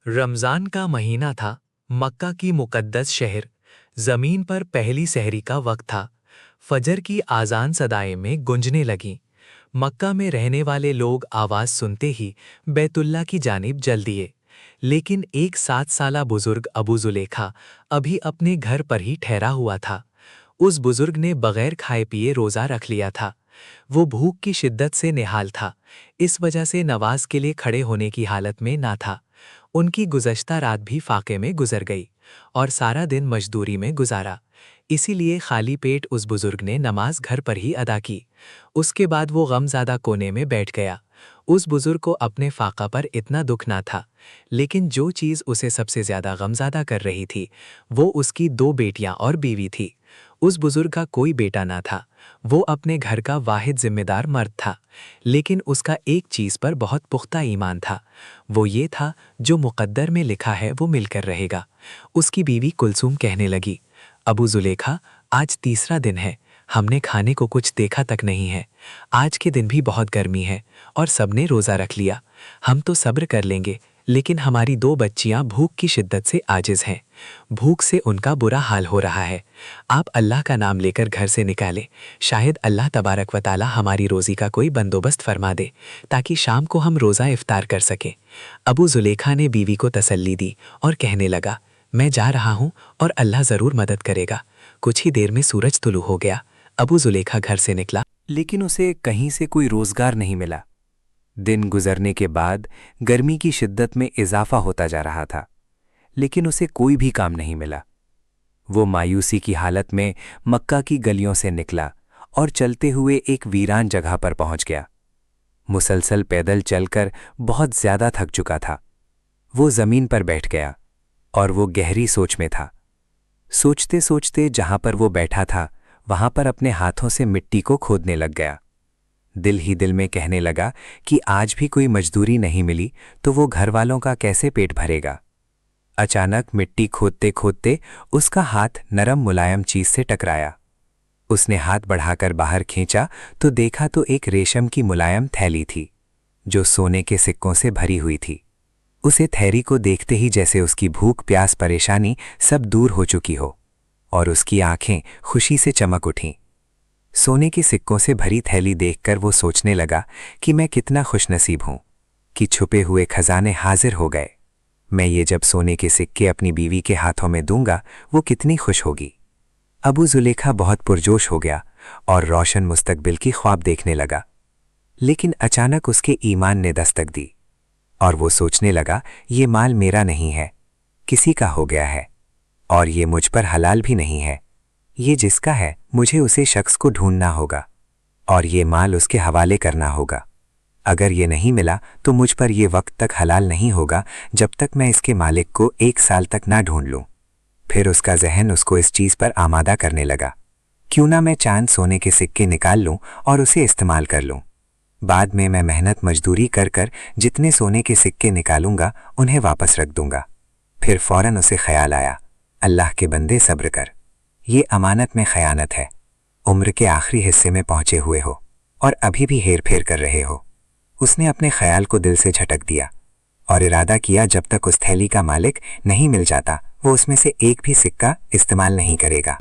रमज़ान का महीना था। मक्का की मुक़द्दस शहर। ज़मीन पर पहली सहरी का वक्त था। फजर की आज़ान सदाएं में गूंजने लगीं। मक्का में रहने वाले लोग आवाज़ सुनते ही बैतुल्ला की जानिब जल दिए। लेकिन एक 7 साला बुजुर्ग अबू जुलेखा अभी अपने घर पर ही ठहरा हुआ था। उस बुजुर्ग ने बगैर खाए पिए रोज़ा रख लिया था। वो भूख की शिद्दत से निहाल था, इस वजह से नमाज के लिए खड़े होने की हालत में ना था। उनकी गुज़श्ता रात भी फाके में गुजर गई और सारा दिन मजदूरी में गुजारा। इसीलिए खाली पेट उस बुजुर्ग ने नमाज घर पर ही अदा की। उसके बाद वो गमज़्यादा कोने में बैठ गया। उस बुजुर्ग को अपने फाका पर इतना दुख ना था, लेकिन जो चीज़ उसे सबसे ज़्यादा गमज़्यादा कर रही थी, वो उसकी 2 बेटियां और बीवी थी। उस बुजुर्ग का कोई बेटा ना था। वो अपने घर का वाहिद जिम्मेदार मर्द था, लेकिन उसका एक चीज़ पर बहुत पुख्ता ईमान था। वो ये था, जो मुक़द्दर में लिखा है वो मिलकर रहेगा। उसकी बीवी कुलसूम कहने लगी, अबू जुलेखा, आज तीसरा दिन है, हमने खाने को कुछ देखा तक नहीं है। आज के दिन भी बहुत गर्मी है और सबने रोज़ा रख लिया। हम तो सब्र कर लेंगे, लेकिन हमारी 2 बच्चियां भूख की शिद्दत से आजिज़ हैं। भूख से उनका बुरा हाल हो रहा है। आप अल्लाह का नाम लेकर घर से निकालें, शायद अल्लाह तबारक व ताला हमारी रोज़ी का कोई बंदोबस्त फरमा दे, ताकि शाम को हम रोज़ा इफ्तार कर सकें। अबू जुलेखा ने बीवी को तसल्ली दी और कहने लगा, मैं जा रहा हूँ और अल्लाह ज़रूर मदद करेगा। कुछ ही देर में सूरज तुलू हो गया। अबू जुलेखा घर से निकला, लेकिन उसे कहीं से कोई रोजगार नहीं मिला। दिन गुजरने के बाद गर्मी की शिद्दत में इजाफा होता जा रहा था, लेकिन उसे कोई भी काम नहीं मिला। वो मायूसी की हालत में मक्का की गलियों से निकला और चलते हुए एक वीरान जगह पर पहुंच गया। मुसलसल पैदल चलकर बहुत ज्यादा थक चुका था। वो जमीन पर बैठ गया और वो गहरी सोच में था। सोचते सोचते जहां पर वो बैठा था, वहां पर अपने हाथों से मिट्टी को खोदने लग गया। दिल ही दिल में कहने लगा कि आज भी कोई मजदूरी नहीं मिली तो वो घर वालों का कैसे पेट भरेगा। अचानक मिट्टी खोदते खोदते उसका हाथ नरम मुलायम चीज से टकराया। उसने हाथ बढ़ाकर बाहर खींचा तो देखा तो एक रेशम की मुलायम थैली थी, जो सोने के सिक्कों से भरी हुई थी। उसे थैली को देखते ही जैसे उसकी भूख प्यास परेशानी सब दूर हो चुकी हो और उसकी आंखें खुशी से चमक उठीं। सोने के सिक्कों से भरी थैली देखकर वो सोचने लगा कि मैं कितना खुशनसीब हूं कि छुपे हुए खजाने हाजिर हो गए। मैं ये जब सोने के सिक्के अपनी बीवी के हाथों में दूंगा, वो कितनी खुश होगी। अबू जुलेखा बहुत पुरजोश हो गया और रोशन मुस्तकबिल की ख्वाब देखने लगा। लेकिन अचानक उसके ईमान ने दस्तक दी और वो सोचने लगा, ये माल मेरा नहीं है, किसी का हो गया है और ये मुझ पर हलाल भी नहीं है। ये जिसका है, मुझे उसे शख्स को ढूंढना होगा और ये माल उसके हवाले करना होगा। अगर ये नहीं मिला तो मुझ पर यह वक्त तक हलाल नहीं होगा जब तक मैं इसके मालिक को 1 साल तक ना ढूंढ लूं। फिर उसका जहन उसको इस चीज पर आमादा करने लगा, क्यों ना मैं चांद सोने के सिक्के निकाल लूं और उसे इस्तेमाल कर लूं। बाद में मैं मेहनत मजदूरी कर कर जितने सोने के सिक्के निकालूंगा उन्हें वापस रख दूंगा। फिर फौरन उसे ख्याल आया, अल्लाह के बंदे सब्र कर, ये अमानत में खयानत है। उम्र के आखिरी हिस्से में पहुंचे हुए हो और अभी भी हेर फेर कर रहे हो। उसने अपने ख्याल को दिल से झटक दिया और इरादा किया, जब तक उस थैली का मालिक नहीं मिल जाता वो उसमें से एक भी सिक्का इस्तेमाल नहीं करेगा।